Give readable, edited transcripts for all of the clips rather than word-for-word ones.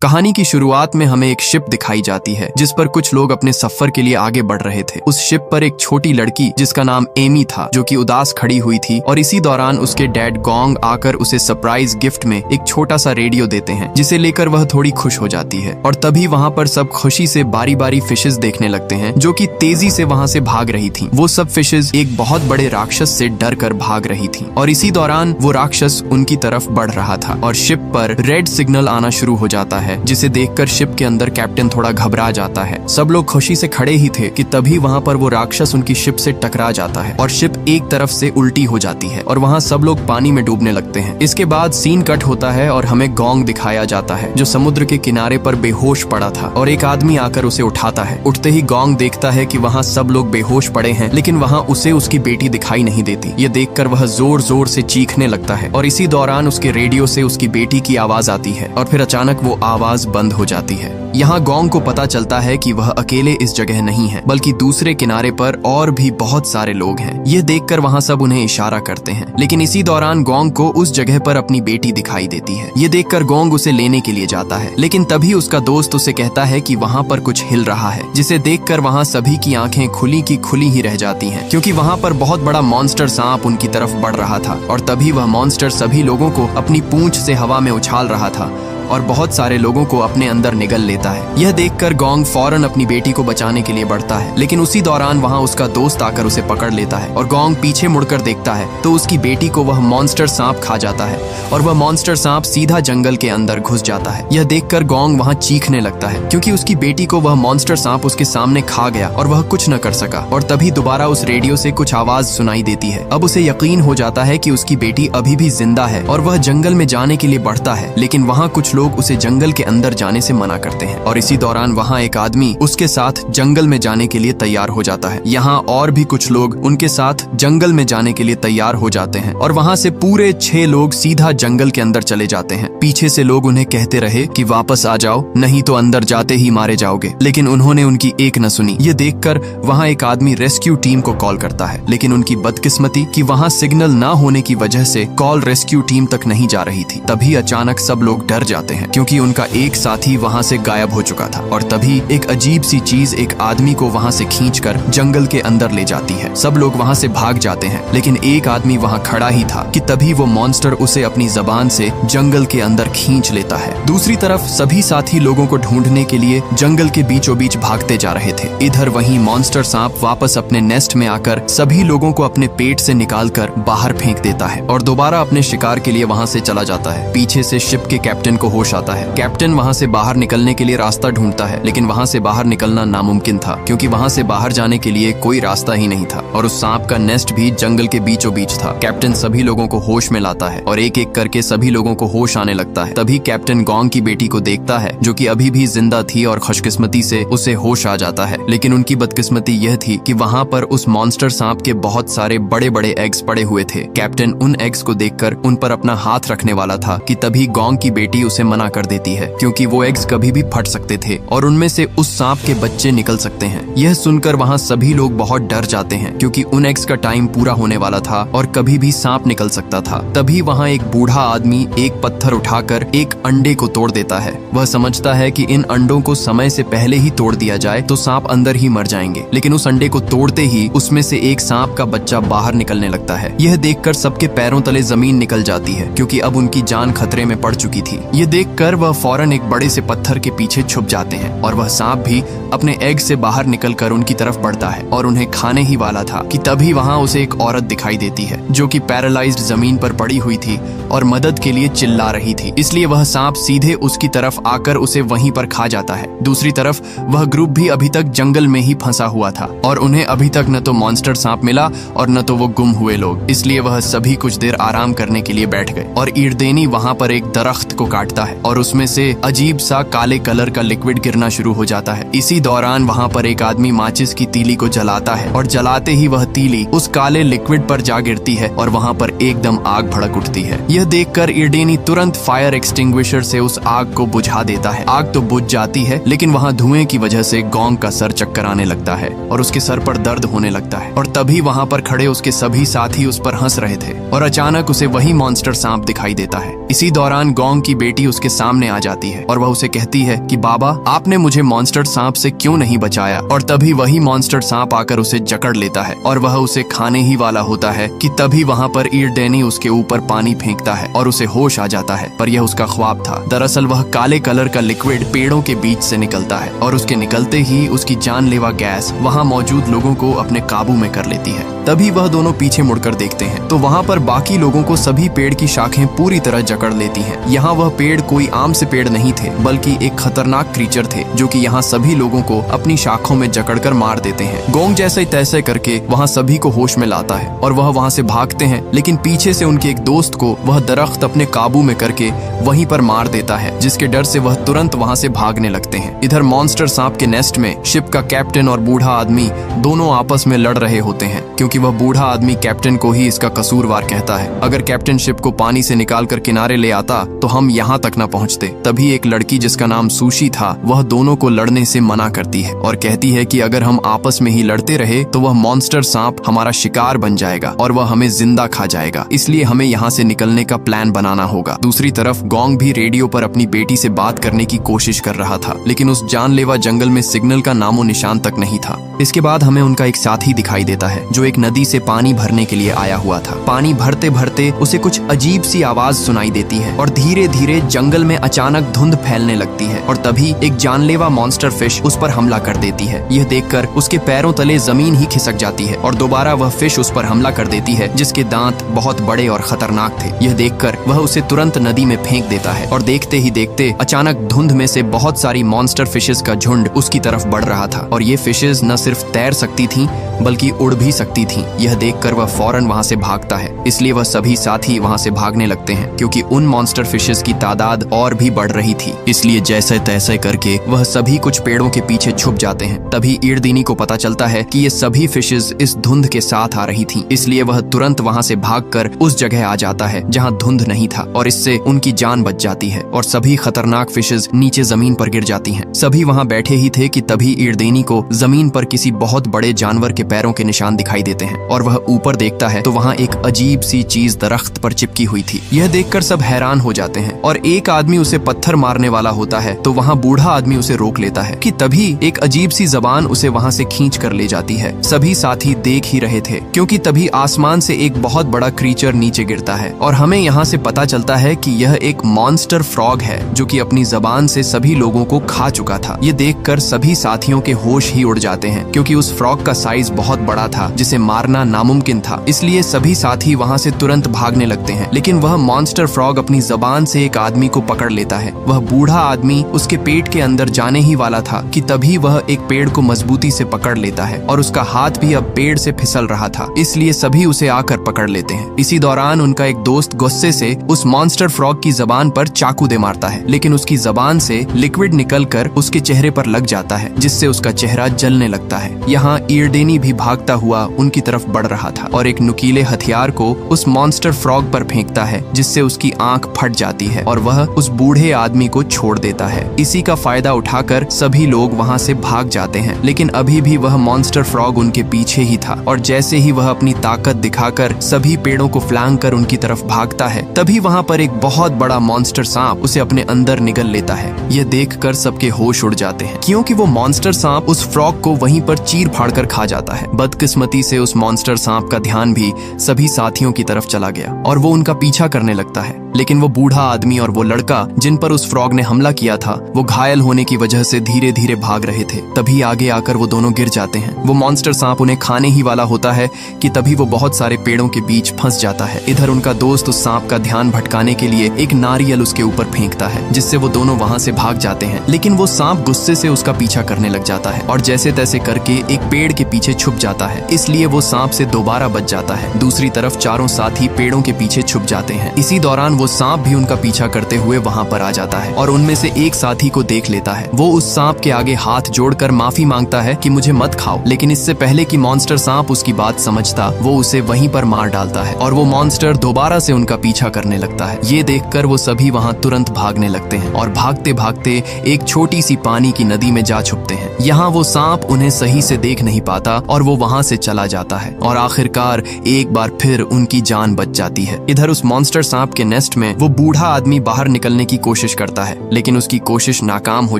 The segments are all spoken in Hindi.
कहानी की शुरुआत में हमें एक शिप दिखाई जाती है जिस पर कुछ लोग अपने सफर के लिए आगे बढ़ रहे थे। उस शिप पर एक छोटी लड़की जिसका नाम एमी था जो कि उदास खड़ी हुई थी और इसी दौरान उसके डैड गोंग आकर उसे सरप्राइज गिफ्ट में एक छोटा सा रेडियो देते हैं जिसे लेकर वह थोड़ी खुश हो जाती है। और तभी वहाँ पर सब खुशी से बारी बारी फिशेस देखने लगते हैं जो कि तेजी से वहाँ से भाग रही थी। वो सब फिशेस एक बहुत बड़े राक्षस से डर कर भाग रही थी और इसी दौरान वो राक्षस उनकी तरफ बढ़ रहा था और शिप पर रेड सिग्नल आना शुरू हो जाता है जिसे देखकर शिप के अंदर कैप्टन थोड़ा घबरा जाता है। सब लोग खुशी से खड़े ही थे कि तभी वहाँ पर वो राक्षस उनकी शिप से टकरा जाता है और शिप एक तरफ से उल्टी हो जाती है और वहाँ सब लोग पानी में डूबने लगते हैं। इसके बाद सीन कट होता है और हमें गोंग दिखाया जाता है जो समुद्र के किनारे पर बेहोश पड़ा था और एक आदमी आकर उसे उठाता है। उठते ही गोंग देखता है कि वहाँ सब लोग बेहोश पड़े हैं लेकिन वहाँ उसे उसकी बेटी दिखाई नहीं देती। ये देखकर वह जोर जोर से चीखने लगता है और इसी दौरान उसके रेडियो से उसकी बेटी की आवाज आती है और फिर अचानक वो आवाज बंद हो जाती है। यहाँ गोंग को पता चलता है कि वह अकेले इस जगह नहीं है बल्कि दूसरे किनारे पर और भी बहुत सारे लोग हैं। यह देखकर वहाँ सब उन्हें इशारा करते हैं लेकिन इसी दौरान गोंग को उस जगह पर अपनी बेटी दिखाई देती है। ये देखकर गोंग उसे लेने के लिए जाता है लेकिन तभी उसका दोस्त उसे कहता है कि वहाँ पर कुछ हिल रहा है जिसे देखकर वहाँ सभी की आंखें खुली की खुली ही रह जाती हैं क्योंकि वहाँ पर बहुत बड़ा मॉन्स्टर सांप उनकी तरफ बढ़ रहा था और तभी वह मॉन्स्टर सभी लोगों को अपनी पूंछ से हवा में उछाल रहा था और बहुत सारे लोगों को अपने अंदर निगल लेता है। यह देखकर गोंग फौरन अपनी बेटी को बचाने के लिए बढ़ता है लेकिन उसी दौरान वहाँ उसका दोस्त आकर उसे पकड़ लेता है और गोंग पीछे मुड़कर देखता है तो उसकी बेटी को वह मॉन्स्टर सांप खा जाता है और वह मॉन्स्टर सांप सीधा जंगल के अंदर घुस जाता है। यह देखकर गोंग वहाँ चीखने लगता है क्योंकि उसकी बेटी को वह मॉन्स्टर सांप उसके सामने खा गया और वह कुछ न कर सका। और तभी दोबारा उस रेडियो से कुछ आवाज सुनाई देती है। अब उसे यकीन हो जाता है कि उसकी बेटी अभी भी जिंदा है और वह जंगल में जाने के लिए बढ़ता है लेकिन वहाँ कुछ लोग उसे जंगल के अंदर जाने से मना करते हैं और इसी दौरान वहाँ एक आदमी उसके साथ जंगल में जाने के लिए तैयार हो जाता है। यहाँ और भी कुछ लोग उनके साथ जंगल में जाने के लिए तैयार हो जाते हैं और वहाँ से पूरे 6 लोग सीधा जंगल के अंदर चले जाते हैं। पीछे से लोग उन्हें कहते रहे कि वापस आ जाओ नहीं तो अंदर जाते ही मारे जाओगे लेकिन उन्होंने उनकी एक न सुनी। ये देखकर वहाँ एक आदमी रेस्क्यू टीम को कॉल करता है लेकिन उनकी बदकिस्मती कि वहाँ सिग्नल ना होने की वजह से कॉल रेस्क्यू टीम तक नहीं जा रही थी। तभी अचानक सब लोग डर जाते हैं क्योंकि उनका एक साथी वहाँ से गायब हो चुका था और तभी एक अजीब सी चीज एक आदमी को वहाँ से खींचकर जंगल के अंदर ले जाती है। सब लोग वहाँ से भाग जाते हैं लेकिन एक आदमी वहाँ खड़ा ही था कि तभी वो मॉन्स्टर उसे अपनी जबान से जंगल के अंदर खींच लेता है। दूसरी तरफ सभी साथी लोगों को ढूंढने के लिए जंगल के बीचों बीच भागते जा रहे थे। इधर वहीं मॉन्स्टर सांप वापस अपने नेस्ट में आकर सभी लोगों को अपने पेट से निकालकर बाहर फेंक देता है और दोबारा अपने शिकार के लिए वहाँ से चला जाता है। पीछे से शिप के कैप्टन को होश आता है। कैप्टन वहाँ से बाहर निकलने के लिए रास्ता ढूंढता है लेकिन वहाँ से बाहर निकलना नामुमकिन था क्योंकि वहाँ से बाहर जाने के लिए कोई रास्ता ही नहीं था और उस सांप का नेस्ट भी जंगल के बीचों बीच था। कैप्टन सभी लोगों को होश में लाता है और एक एक करके सभी लोगों को होश आने लगता है। तभी कैप्टन गोंग की बेटी को देखता है जो कि अभी भी जिंदा थी और खुशकिस्मती से उसे होश आ जाता है लेकिन उनकी बदकिस्मती यह थी कि वहाँ पर उस मॉन्स्टर सांप के बहुत सारे बड़े बड़े एग्स पड़े हुए थे। कैप्टन उन एग्स को देखकर उन पर अपना हाथ रखने वाला था कि तभी गोंग की बेटी उसे मना कर देती है क्योंकि वो एग्स कभी भी फट सकते थे और उनमें से उस सांप के बच्चे निकल सकते हैं। यह सुनकर वहाँ सभी लोग बहुत डर जाते हैं क्योंकि उन एग्स का टाइम पूरा होने वाला था और कभी भी सांप निकल सकता था। तभी वहाँ एक बूढ़ा आदमी एक पत्थर उठाकर एक अंडे को तोड़ देता है। वह समझता है कि इन अंडों को समय से पहले ही तोड़ दिया जाए तो सांप अंदर ही मर जाएंगे लेकिन उस अंडे को तोड़ते ही उसमें से एक सांप का बच्चा बाहर निकलने लगता है। यह देखकर सबके पैरों तले जमीन निकल जाती है क्योंकि अब उनकी जान खतरे में पड़ चुकी थी। ये देखकर वह फौरन एक बड़े से पत्थर के पीछे छुप जाते हैं और वह सांप भी अपने एग से बाहर निकलकर उनकी तरफ बढ़ता है और उन्हें खाने ही वाला था कि तभी वहाँ उसे एक औरत दिखाई देती है जो कि पैरालाइज्ड जमीन पर पड़ी हुई थी और मदद के लिए चिल्ला रही थी। इसलिए वह सांप सीधे उसकी तरफ आकर उसे वहीं पर खा जाता है। दूसरी तरफ वह ग्रुप भी अभी तक जंगल में ही फंसा हुआ था और उन्हें अभी तक न तो मॉन्स्टर सांप मिला और न तो वो गुम हुए लोग। इसलिए वह सभी कुछ देर आराम करने के लिए बैठ गए और ईरदेनी वहाँ पर एक दरख्त को काटता है और उसमें से अजीब सा काले कलर का लिक्विड गिरना शुरू हो जाता है। इसी दौरान वहाँ पर एक आदमी माचिस की तीली को जलाता है और जलाते ही वह तीली उस काले लिक्विड पर जा गिरती है और वहाँ पर एकदम आग भड़क उठती है। यह देखकर ईरदेनी तुरंत फायर एक्सटिंग्विशर से उस आग को बुझा देता है। आग तो बुझ जाती है लेकिन वहाँ धुएं की वजह से गोंग का सर चक्कर आने लगता है और उसके सर पर दर्द होने लगता है और तभी वहाँ पर खड़े उसके सभी साथी उस पर हंस रहे थे और अचानक उसे वही मॉन्स्टर सांप दिखाई देता है। इसी दौरान गोंग की बेटी उसके सामने आ जाती है और वह उसे कहती है कि बाबा, आपने मुझे मॉन्स्टर सांप से क्यों नहीं बचाया। और तभी वही मॉन्स्टर सांप आकर उसे जकड़ लेता है और वह उसे खाने ही वाला होता है कि तभी वहाँ पर ईरडेनी उसके ऊपर पानी फेंकता है और उसे होश आ जाता है। पर यह उसका ख्वाब था। दरअसल वह काले कलर का लिक्विड पेड़ों के बीच से निकलता है और उसके निकलते ही उसकी जानलेवा गैस वहाँ मौजूद लोगों को अपने काबू में कर लेती है। तभी वह दोनों पीछे मुड़कर देखते हैं तो वहाँ पर बाकी लोगों को सभी पेड़ की शाखें पूरी तरह जकड़ लेती हैं। यहाँ वह पेड़ कोई आम से पेड़ नहीं थे, बल्कि एक खतरनाक क्रीचर थे जो कि यहाँ सभी लोगों को अपनी शाखों में जकड़कर मार देते हैं। गोंग जैसे तैसे करके वहाँ सभी को होश में लाता है और वह वहाँ से भागते हैं, लेकिन पीछे से उनके एक दोस्त को वह दरख्त अपने काबू में करके वहीं पर मार देता है, जिसके डर से वह तुरंत वहाँ से भागने लगते हैं। इधर मॉन्स्टर सांप के नेस्ट में शिप का कैप्टन और बूढ़ा आदमी दोनों आपस में लड़ रहे होते हैं, क्योंकि वह बूढ़ा आदमी कैप्टन को ही इसका कसूरवार कहता है। अगर कैप्टन शिप को पानी से निकालकर किनारे ले आता तो हम यहाँ तक न पहुँचते। तभी एक लड़की जिसका नाम सुशी था वह दोनों को लड़ने से मना करती है और कहती है कि अगर हम आपस में ही लड़ते रहे तो वह मॉन्स्टर सांप हमारा शिकार बन जाएगा और वह हमें जिंदा खा जाएगा, इसलिए हमें यहाँ से निकलने का प्लान बनाना होगा। दूसरी तरफ गोंग भी रेडियो पर अपनी बेटी से बात करने की कोशिश कर रहा था, लेकिन उस जानलेवा जंगल में सिग्नल का नामो निशान तक नहीं था। इसके बाद हमें उनका एक साथी दिखाई देता है जो एक नदी से पानी भरने के लिए आया हुआ था। पानी भरते भरते उसे कुछ अजीब सी आवाज सुनाई देती है और धीरे धीरे जंगल में अचानक धुंध फैलने लगती है और तभी एक जानलेवा मॉन्स्टर फिश उस पर हमला कर देती है। यह देखकर उसके पैरों तले जमीन ही खिसक जाती है और दोबारा वह फिश उस पर हमला कर देती है, जिसके दांत बहुत बड़े और खतरनाक थे। यह देखकर वह उसे तुरंत नदी में फेंक देता है और देखते ही देखते अचानक धुंध में से बहुत सारी मॉन्स्टर फिशेस का झुंड उसकी तरफ बढ़ रहा था और ये फिशेस न सिर्फ तैर सकती थीं बल्कि उड़ भी सकती थीं। यह देखकर वह फौरन वहां से भागता है, इसलिए वह सभी साथी वहां से भागने लगते हैं, क्योंकि उन मॉन्स्टर फिशेस की तादाद और भी बढ़ रही थी। इसलिए जैसे तैसे करके वह सभी कुछ पेड़ों के पीछे छुप जाते हैं। तभी ईरडेनी को पता चलता है कि ये सभी फिशेस इस धुंध के साथ आ रही थीं, इसलिए वह तुरंत वहां से भागकर उस जगह आ जाता है जहां धुंध नहीं था और इससे उनकी जान बच जाती है और सभी खतरनाक फिशेस नीचे जमीन पर गिर जाती हैं। सभी वहां बैठे ही थे कि तभी ईरडेनी को जमीन पर किसी बहुत बड़े जानवर के पैरों के निशान दिखाई देते हैं और वह ऊपर देखता है तो वहाँ एक अजीब सी चीज दरख्त पर चिपकी हुई थी। यह देखकर सब हैरान हो जाते हैं और एक आदमी उसे पत्थर मारने वाला होता है तो वहाँ बूढ़ा आदमी उसे रोक लेता है कि तभी एक अजीब सी जबान उसे वहाँ से खींच कर ले जाती है। सभी साथी देख ही रहे थे क्योंकि तभी आसमान से एक बहुत बड़ा क्रीचर नीचे गिरता है और हमें यहाँ से पता चलता है कि यह एक मॉन्स्टर फ्रॉग है जो कि अपनी जबान से सभी लोगों को खा चुका था। ये देखकर सभी साथियों के होश ही उड़ जाते हैं क्योंकि उस फ्रॉग का साइज बहुत बड़ा था जिसे मारना नामुमकिन था। इसलिए सभी साथी वहाँ से तुरंत भागने लगते हैं, लेकिन वह मॉन्स्टर फ्रॉग अपनी जबान से एक आदमी को पकड़ लेता है। वह बूढ़ा आदमी उसके पेट के अंदर जाने ही वाला था कि तभी वह एक पेड़ को मजबूती से पकड़ लेता है और उसका हाथ भी अब पेड़ से फिसल रहा था, इसलिए सभी उसे आकर पकड़ लेते हैं। इसी दौरान उनका एक दोस्त गुस्से से उस मॉन्स्टर फ्रॉग की जबान पर चाकू दे मारता है, लेकिन उसकी जबान से लिक्विड निकलकर उसके चेहरे पर लग जाता है जिससे उसका चेहरा जलने लगता है। यहाँ ईरडेनी भी भागता हुआ उनकी तरफ बढ़ रहा था और एक नुकीले हथियार को उस मॉन्स्टर फ्रॉग पर फेंकता है जिससे उसकी आंख फट जाती है और वह उस बूढ़े आदमी को छोड़ देता है। इसी का फायदा उठाकर सभी लोग वहां से भाग जाते हैं, लेकिन अभी भी वह मॉन्स्टर फ्रॉग उनके पीछे ही था और जैसे ही वह अपनी ताकत दिखाकर सभी पेड़ों को फ्लांग कर उनकी तरफ भागता है तभी वहां पर एक बहुत बड़ा मॉन्स्टर सांप उसे अपने अंदर निगल लेता है। यह देखकर सबके होश उड़ जाते हैं क्योंकि वो मॉन्स्टर सांप उस फ्रॉग को वहीं पर चीर फाड़ कर खा जाता है। बदकिस्मती से उस मॉन्स्टर सांप का ध्यान भी सभी साथियों की तरफ चला गया और वो उनका पीछा करने लगता है, लेकिन वो बूढ़ा आदमी और वो लड़का जिन पर उस फ्रॉग ने हमला किया था वो घायल होने की वजह से धीरे धीरे भाग रहे थे। तभी आगे आकर वो दोनों गिर जाते हैं। वो मॉन्स्टर सांप उन्हें खाने ही वाला होता है कि तभी वो बहुत सारे पेड़ों के बीच फंस जाता है। इधर उनका दोस्त उस सांप का ध्यान भटकाने के लिए एक नारियल उसके ऊपर फेंकता है जिससे वो दोनों वहां से भाग जाते हैं, लेकिन वो सांप गुस्से से उसका पीछा करने लग जाता है और जैसे तैसे करके एक पेड़ के पीछे छुप जाता है, इसलिए वो सांप से दोबारा बच जाता है। दूसरी तरफ चारों साथी पेड़ों के पीछे छुप जाते हैं। इसी दौरान वो सांप भी उनका पीछा करते हुए वहां पर आ जाता है और उनमें से एक साथी को देख लेता है। वो उस सांप के आगे हाथ जोड़कर माफी मांगता है कि मुझे मत खाओ, लेकिन इससे पहले कि मॉन्स्टर सांप उसकी बात समझता वो उसे वहीं पर मार डालता है और वो मॉन्स्टर दोबारा से उनका पीछा करने लगता है। ये देखकर वो सभी वहां तुरंत भागने लगते हैं और भागते भागते एक छोटी सी पानी की नदी में जा छुपते हैं। यहाँ वो सांप उन्हें सही से देख नहीं पाता और वो वहां से चला जाता है और आखिरकार एक बार फिर उनकी जान बच जाती है। इधर उस मॉन्स्टर सांप के नेस्ट में वो बूढ़ा आदमी बाहर निकलने की कोशिश करता है, लेकिन उसकी कोशिश नाकाम हो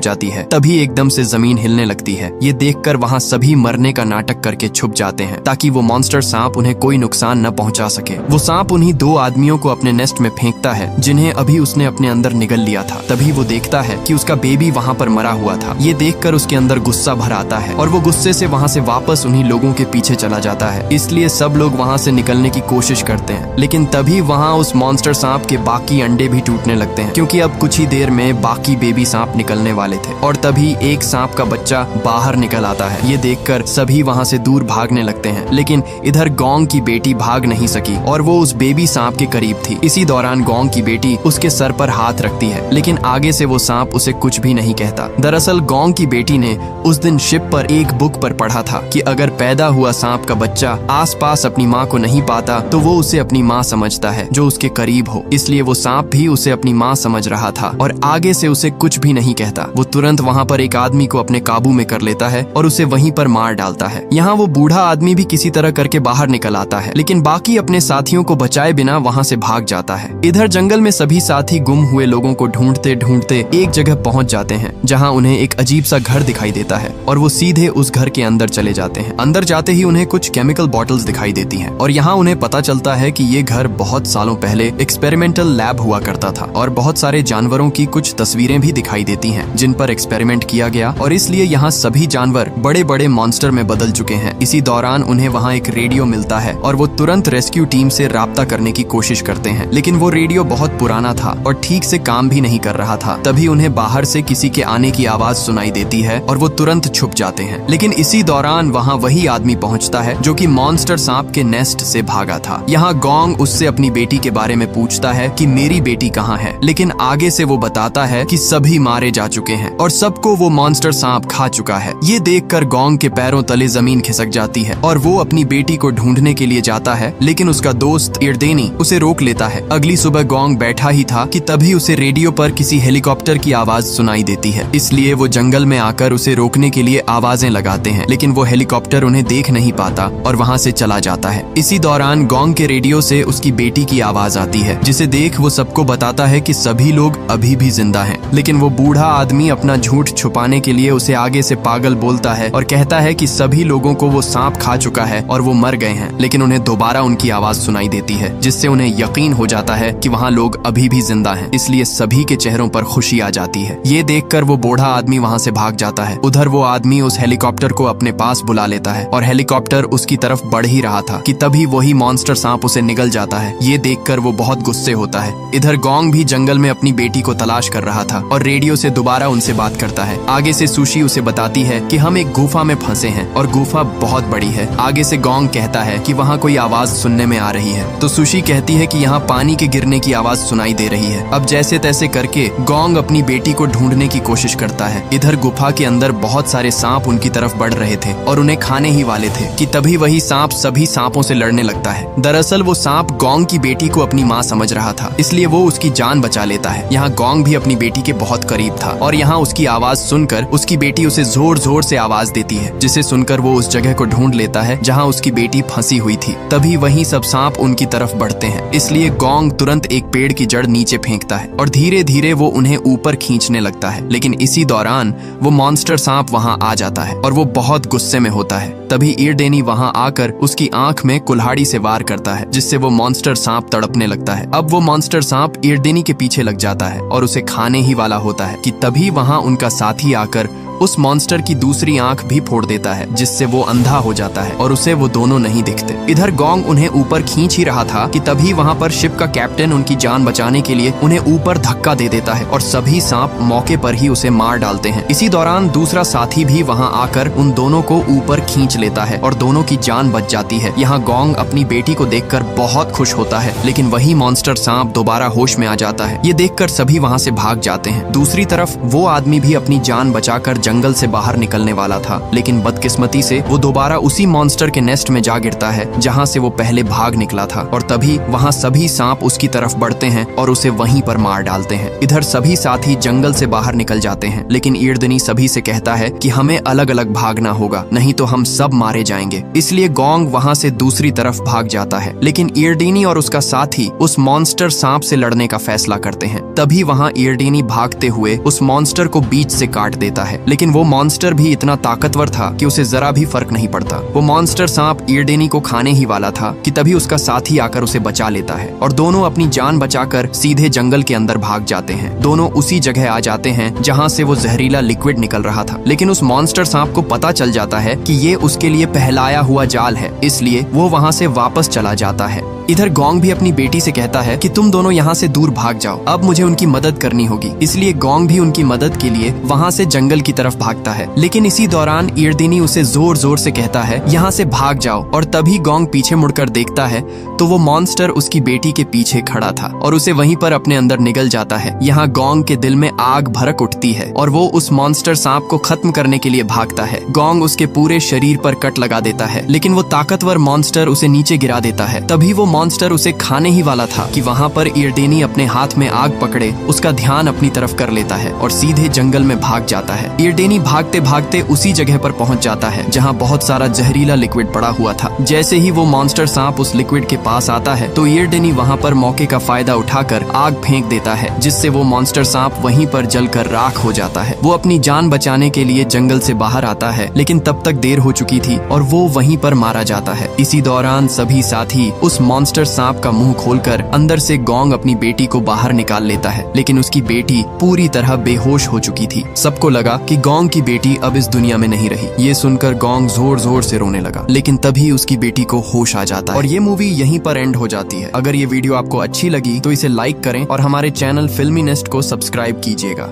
जाती है। तभी एकदम से जमीन हिलने लगती है। ये देखकर वहाँ सभी मरने का नाटक करके छुप जाते हैं ताकि वो मॉन्स्टर सांप उन्हें कोई नुकसान न पहुंचा सके। वो सांप उन्हीं 2 आदमियों को अपने नेस्ट में फेंकता है जिन्हें अभी उसने अपने अंदर निगल लिया था। तभी वो देखता है कि उसका बेबी वहाँ पर मरा हुआ था। ये देखकर उसके अंदर गुस्सा भर आता है और वो गुस्से से वहाँ से वापस उन्हीं लोगों के पीछे चला जाता है। इसलिए सब लोग वहाँ से निकलने की कोशिश करते हैं, लेकिन तभी वहाँ उस मॉन्स्टर सांप के बाकी अंडे भी टूटने लगते हैं क्योंकि अब कुछ ही देर में बाकी बेबी सांप निकलने वाले थे। और तभी एक सांप का बच्चा बाहर निकल आता है। ये देखकर सभी वहाँ से दूर भागने लगते हैं, लेकिन इधर गोंग की बेटी भाग नहीं सकी और वो उस बेबी सांप के करीब थी। इसी दौरान गोंग की बेटी उसके सर पर हाथ रखती है, लेकिन आगे से वो सांप उसे कुछ भी नहीं कहता। दरअसल गोंग की बेटी ने उस दिन शिप पर एक बुक पर पढ़ा था कि अगर पैदा हुआ सांप का बच्चा आसपास अपनी माँ को नहीं पाता तो वो उसे अपनी माँ समझता है जो उसके करीब हो। इसलिए वो सांप भी उसे अपनी माँ समझ रहा था और आगे से उसे कुछ भी नहीं कहता। वो तुरंत वहाँ पर एक आदमी को अपने काबू में कर लेता है और उसे वहीं पर मार डालता है। यहाँ वो बूढ़ा आदमी भी किसी तरह करके बाहर निकल आता है, लेकिन बाकी अपने साथियों को बचाए बिना वहाँ से भाग जाता है। इधर जंगल में सभी साथी गुम हुए लोगों को ढूंढते ढूंढते एक जगह पहुँच जाते हैं जहाँ उन्हें एक अजीब सा घर दिखाई देता है और वो सीधे उस घर के अंदर चले जाते हैं। अंदर जाते ही उन्हें कुछ केमिकल बॉटल्स दिखाई देती हैं और यहाँ उन्हें पता चलता है कि ये घर बहुत सालों पहले एक्सपेरिमेंटल लैब हुआ करता था और बहुत सारे जानवरों की कुछ तस्वीरें भी दिखाई देती हैं जिन पर एक्सपेरिमेंट किया गया और इसलिए यहाँ सभी जानवर बड़े बड़े मॉन्स्टर में बदल चुके हैं। इसी दौरान उन्हें वहाँ एक रेडियो मिलता है और वो तुरंत रेस्क्यू टीम से राब्ता करने की कोशिश करते हैं, लेकिन वो रेडियो बहुत पुराना था और ठीक से काम भी नहीं कर रहा था। तभी उन्हें बाहर से किसी के आने की आवाज सुनाई देती है और वो तुरंत छुप जाते हैं, लेकिन इसी दौरान वहाँ वही आदमी पहुँचता है जो कि मॉन्स्टर सांप के नेस्ट से भागा था। यहाँ गोंग उससे अपनी बेटी के बारे में पूछता है कि मेरी बेटी कहाँ है, लेकिन आगे से वो बताता है कि सभी मारे जा चुके हैं और सबको वो मॉन्स्टर सांप खा चुका है। ये देखकर गोंग के पैरों तले जमीन खिसक जाती है और वो अपनी बेटी को ढूंढने के लिए जाता है, लेकिन उसका दोस्त इर्देनी उसे रोक लेता है। अगली सुबह गोंग बैठा ही था कि तभी उसे रेडियो पर किसी हेलीकॉप्टर की आवाज सुनाई देती है। इसलिए वो जंगल में आकर उसे रोकने के लिए आवाजें लगाते हैं, लेकिन वो हेलीकॉप्टर उन्हें देख नहीं पाता और वहाँ से चला जाता है। इसी दौरान गोंग के रेडियो से उसकी बेटी की आवाज आती है, जिसे देख वो सबको बताता है कि सभी लोग अभी भी जिंदा हैं। लेकिन वो बूढ़ा आदमी अपना झूठ छुपाने के लिए उसे आगे से पागल बोलता है और कहता है कि सभी लोगों को वो सांप खा चुका है और वो मर गए हैं, लेकिन उन्हें दोबारा उनकी आवाज सुनाई देती है, जिससे उन्हें यकीन हो जाता है कि वहाँ लोग अभी भी जिंदा हैं। इसलिए सभी के चेहरों पर खुशी आ जाती है। ये देखकर वो बूढ़ा आदमी वहाँ से भाग जाता है। उधर वो आदमी उस हेलीकॉप्टर को अपने पास बुला लेता है और हेलीकॉप्टर उसकी तरफ बढ़ ही रहा था कि तभी वही मॉन्स्टर सांप उसे निगल जाता है। ये देखकर वो बहुत गुस्से होता है। इधर गोंग भी जंगल में अपनी बेटी को तलाश कर रहा था और रेडियो से दोबारा उनसे बात करता है। आगे से सुशी उसे बताती है कि हम एक गुफा में फंसे हैं और गुफा बहुत बड़ी है। आगे से गोंग कहता है कि वहाँ कोई आवाज सुनने में आ रही है, तो सुशी कहती है कि यहाँ पानी के गिरने की आवाज सुनाई दे रही है। अब जैसे तैसे करके गोंग अपनी बेटी को ढूंढने की कोशिश करता है। इधर गुफा के अंदर बहुत सारे सांप उनकी तरफ बढ़ रहे थे और उन्हें खाने ही वाले थे कि तभी वही सांप सभी सांपों से लड़ने लगता है। दरअसल वो सांप गोंग की बेटी को अपनी माँ समझ रहा था, इसलिए वो उसकी जान बचा लेता है। यहाँ गोंग भी अपनी बेटी के बहुत करीब था और यहाँ उसकी आवाज सुनकर उसकी बेटी उसे जोर जोर से आवाज देती है, जिसे सुनकर वो उस जगह को ढूंढ लेता है जहाँ उसकी बेटी फंसी हुई थी। तभी वहीं सब सांप उनकी तरफ बढ़ते हैं, इसलिए गोंग तुरंत एक पेड़ की जड़ नीचे फेंकता है और धीरे धीरे वो उन्हें ऊपर खींचने लगता है। लेकिन इसी दौरान वो मॉन्स्टर सांप वहाँ आ जाता है और वो बहुत गुस्से में होता है। तभी इर्देनी वहाँ आकर उसकी आंख में कुल्हाड़ी से वार करता है, जिससे वो मॉन्स्टर सांप तड़पने लगता है। अब वो मॉन्स्टर सांप इर्देनी के पीछे लग जाता है और उसे खाने ही वाला होता है कि तभी वहाँ उनका साथी आकर उस मॉन्स्टर की दूसरी आंख भी फोड़ देता है, जिससे वो अंधा हो जाता है और उसे वो दोनों नहीं दिखते। इधर गोंग उन्हें ऊपर खींच ही रहा था कि तभी वहाँ पर शिप का कैप्टन उनकी जान बचाने के लिए उन्हें ऊपर धक्का दे देता है और सभी सांप मौके पर ही उसे मार डालते हैं। इसी दौरान दूसरा साथी भी वहाँ आकर उन दोनों को ऊपर खींच लेता है और दोनों की जान बच जाती है। यहाँ गोंग अपनी बेटी को देखकर बहुत खुश होता है, लेकिन वही मॉन्स्टर सांप दोबारा होश में आ जाता है। ये देखकर सभी वहाँ से भाग जाते हैं। दूसरी तरफ वो आदमी भी अपनी जान बचाकर जंगल से बाहर निकलने वाला था, लेकिन बदकिस्मती से वो दोबारा उसी मॉन्स्टर के नेस्ट में जा गिरता है जहाँ से वो पहले भाग निकला था। और तभी वहाँ सभी सांप उसकी तरफ बढ़ते हैं और उसे वहीं पर मार डालते हैं। इधर सभी साथी जंगल से बाहर निकल जाते हैं, लेकिन ईरदनी सभी से कहता है कि हमें अलग अलग भागना होगा, नहीं तो हम सब मारे जाएंगे। इसलिए गोंग वहाँ से दूसरी तरफ भाग जाता है, लेकिन ईरडीनी और उसका साथी उस मॉन्स्टर सांप से लड़ने का फैसला करते हैं। तभी वहाँ ईरडीनी भागते हुए उस मॉन्स्टर को बीच से काट देता है, लेकिन वो मॉन्स्टर भी इतना ताकतवर था कि उसे जरा भी फर्क नहीं पड़ता। वो मॉन्स्टर सांप ईरडीनी को खाने ही वाला था कि तभी उसका साथी आकर उसे बचा लेता है और दोनों अपनी जान बचाकर सीधे जंगल के अंदर भाग जाते हैं। दोनों उसी जगह आ जाते हैं जहाँ से वो जहरीला लिक्विड निकल रहा था, लेकिन उस मॉन्स्टर सांप को पता चल जाता है कि ये उसके लिए पहलाया हुआ जाल है, इसलिए वो वहाँ से वापस चला जाता है। इधर गोंग भी अपनी बेटी से कहता है कि तुम दोनों यहाँ से दूर भाग जाओ, अब मुझे उनकी मदद करनी होगी। इसलिए गोंग भी उनकी मदद के लिए वहाँ से जंगल की तरफ भागता है, लेकिन इसी दौरान ईरदनी उसे जोर जोर से कहता है यहाँ से भाग जाओ। और तभी गोंग पीछे मुड़कर देखता है तो वो मॉन्स्टर उसकी बेटी के पीछे खड़ा था और उसे वहीं पर अपने अंदर निगल जाता है। यहाँ गोंग के दिल में आग भड़क उठती है और वो उस मॉन्स्टर सांप को खत्म करने के लिए भागता है। गोंग उसके पूरे शरीर पर कट लगा देता है, लेकिन वो ताकतवर मॉन्स्टर उसे नीचे गिरा देता है। तभी वो मॉन्स्टर उसे खाने ही वाला था कि वहाँ पर ईरडेनी अपने हाथ में आग पकड़े उसका ध्यान अपनी तरफ कर लेता है और सीधे जंगल में भाग जाता है। ईरडेनी भागते भागते उसी जगह पर पहुंच जाता है जहाँ बहुत सारा जहरीला लिक्विड पड़ा हुआ था। जैसे ही वो मॉन्स्टर सांप उस लिक्विड के पास आता है तो ईरडेनी वहाँ पर मौके का फायदा उठाकर आग फेंक देता है, जिससे वो मॉन्स्टर सांप वहीं पर जलकर राख हो जाता है। वो अपनी जान बचाने के लिए जंगल से बाहर आता है, लेकिन तब तक देर हो चुकी थी और वो वहीं पर मारा जाता है। इसी दौरान सभी साथी उस मॉन्स्टर सांप का मुंह खोलकर अंदर से गोंग अपनी बेटी को बाहर निकाल लेता है, लेकिन उसकी बेटी पूरी तरह बेहोश हो चुकी थी। सबको लगा कि गोंग की बेटी अब इस दुनिया में नहीं रही। ये सुनकर गोंग जोर जोर से रोने लगा, लेकिन तभी उसकी बेटी को होश आ जाता है और ये मूवी यहीं पर एंड हो जाती है। अगर ये वीडियो आपको अच्छी लगी तो इसे लाइक करें और हमारे चैनल फिल्मी नेस्ट को सब्सक्राइब कीजिएगा।